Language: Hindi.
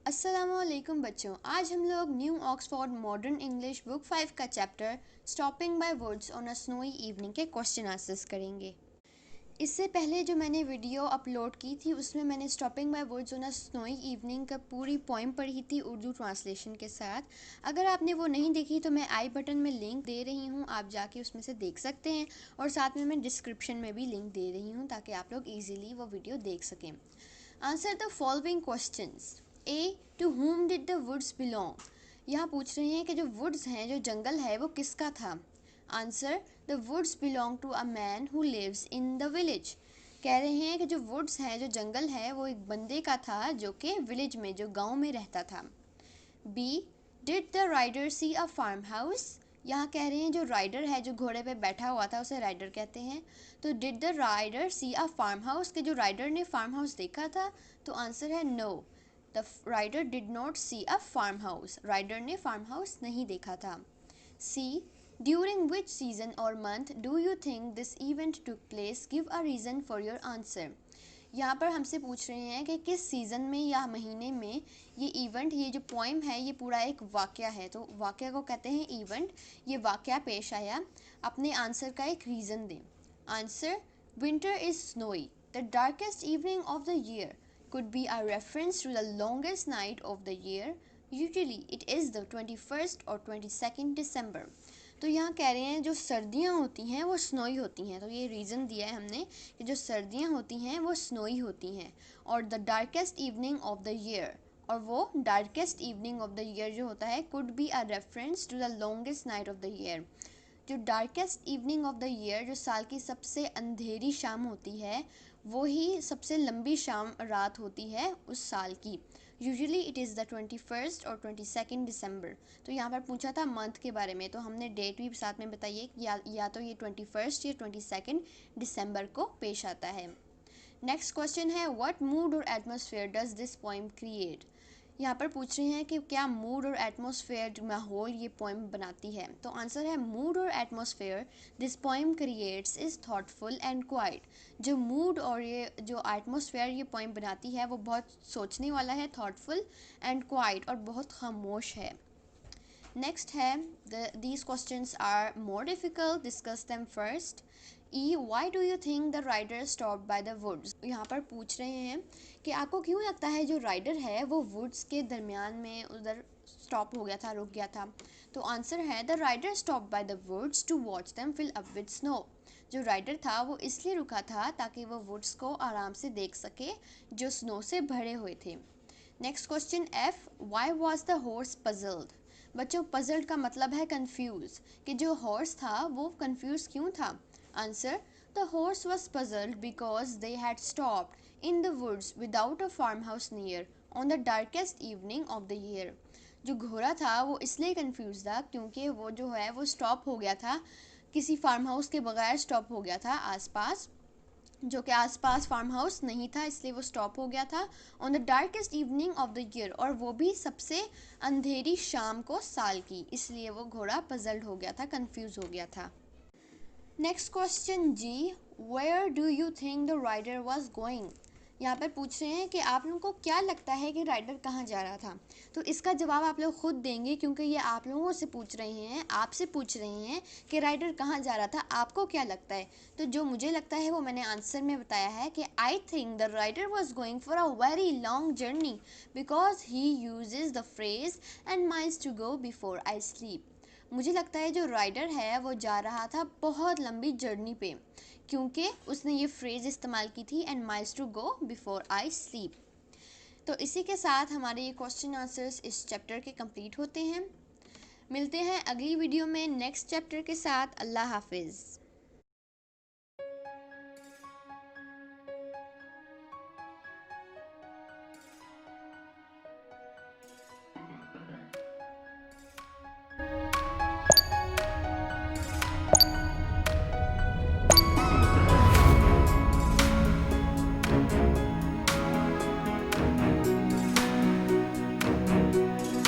अस्सलामुअलैकुम बच्चों, आज हम लोग new Oxford modern English book 5 का chapter stopping by woods on a snowy evening के क्वेश्चन आंसर्स करेंगे। इससे पहले जो मैंने वीडियो अपलोड की थी उसमें मैंने stopping by woods on a snowy evening का पूरी पोइम पढ़ी थी उर्दू ट्रांसलेशन के साथ। अगर आपने वो नहीं देखी तो मैं आई बटन में लिंक दे रही हूँ, आप जाके उसमें से देख सकते हैं और साथ में मैं डिस्क्रिप्शन में भी लिंक दे रही हूँ ताकि आप लोग ईजिली वो वीडियो देख सकें। Answer the following questions. A, to whom did the woods belong. यहाँ पूछ रहे हैं कि जो वुड्स हैं, जो जंगल है, वो किसका था। Answer, the woods belong to a man who lives in the village. कह रहे हैं कि जो वुड्स हैं, जो जंगल है, वो एक बंदे का था जो कि विलेज में, जो गांव में रहता था। B, did the rider see a farm house. यहाँ कह रहे हैं जो राइडर है, जो घोड़े पे बैठा हुआ था, उसे राइडर कहते हैं। तो did the rider see a farm house, के जो राइडर ने फार्म हाउस देखा था। तो आंसर है no, the rider did not see a farm house. Rider ने फार्म हाउस नहीं देखा था। सी, ड्यूरिंग विच सीजन और month do you think this event took place, give a reason for your answer. यहाँ पर हमसे पूछ रहे हैं कि किस सीज़न में या महीने में ये इवेंट, ये जो पोइम है, ये पूरा एक वाक़या है। तो वाक़या को कहते हैं इवेंट। ये वाक़या पेश आया, अपने आंसर का एक रीज़न दें। Answer, winter is snowy, the darkest evening of the year could be a reference to the longest night of the year. Usually it is the 21st or 22nd December. तो यहाँ कह रहे हैं जो सर्दियाँ होती हैं वो स्नोई होती हैं। तो ये रीज़न दिया है हमने कि जो सर्दियाँ होती हैं वो स्नोई होती हैं। और the darkest evening of the year, और वो darkest evening of the year जो होता है, could be a reference to the longest night of the year. जो darkest evening of the year, जो साल की सबसे अंधेरी शाम होती है, वो ही सबसे लंबी शाम रात होती है उस साल की। Usually it is the 21st और 22nd दिसंबर। तो यहाँ पर पूछा था मंथ के बारे में, तो हमने डेट भी साथ में बताइए कि या तो ये 21st या 22nd दिसंबर को पेश आता है। नेक्स्ट क्वेश्चन है, व्हाट मूड और atmosphere does this poem create. यहाँ पर पूछ रहे हैं कि क्या मूड और एटमॉस्फेयर, माहौल, ये पोइम बनाती है। तो आंसर है मूड और atmosphere this poem creates is thoughtful and quite. जो मूड और ये जो एटमॉस्फेयर ये पोइम बनाती है वो बहुत सोचने वाला है, थॉटफुल एंड क्वाइट, और बहुत खामोश है। नेक्स्ट है, these questions are more difficult, discuss them first. E, why do you think the rider stopped by the woods? यहाँ पर पूछ रहे हैं कि आपको क्यों लगता है जो राइडर है वो वुड्स के दरमियान में उधर स्टॉप हो गया था, रुक गया था। तो आंसर है, the rider stop by the woods to watch them fill up with snow. जो राइडर था वो इसलिए रुका था ताकि वो वुड्स को आराम से देख सके जो स्नो से भरे हुए थे। Next question F, why was the horse puzzled. बच्चों, पजल्ड का मतलब है कंफ्यूज, कि जो हॉर्स था वो कंफ्यूज क्यों था। Answer, the horse was puzzled because they had stopped in the woods without a farm house near on the darkest evening of the year. जो घोड़ा था वो इसलिए कंफ्यूज था क्योंकि वो जो है वो स्टॉप हो गया था, किसी फार्म हाउस के बगैर स्टॉप हो गया था आसपास, जो कि आसपास फार्म हाउस नहीं था, इसलिए वो स्टॉप हो गया था on the darkest evening of the year, और वो भी सबसे अंधेरी शाम को साल की, इसलिए वो घोड़ा पजल्ड हो गया था, कंफ्यूज हो गया था। Next question G, where do you think the rider was going. यहाँ पर पूछ रहे हैं कि आप लोगों को क्या लगता है कि राइडर कहाँ जा रहा था। तो इसका जवाब आप लोग खुद देंगे क्योंकि ये आप लोगों से पूछ रहे हैं, आपसे पूछ रहे हैं कि राइडर कहाँ जा रहा था, आपको क्या लगता है। तो जो मुझे लगता है वो मैंने आंसर में बताया है कि I think the rider was going for a very long journey because he uses the phrase and miles to go before I sleep. मुझे लगता है जो राइडर है वो जा रहा था बहुत लंबी जर्नी पे, क्योंकि उसने ये फ्रेज़ इस्तेमाल की थी, and miles to go before I sleep. तो इसी के साथ हमारे ये क्वेश्चन आंसर्स इस चैप्टर के कंप्लीट होते हैं। मिलते हैं अगली वीडियो में नेक्स्ट चैप्टर के साथ। अल्लाह हाफिज़।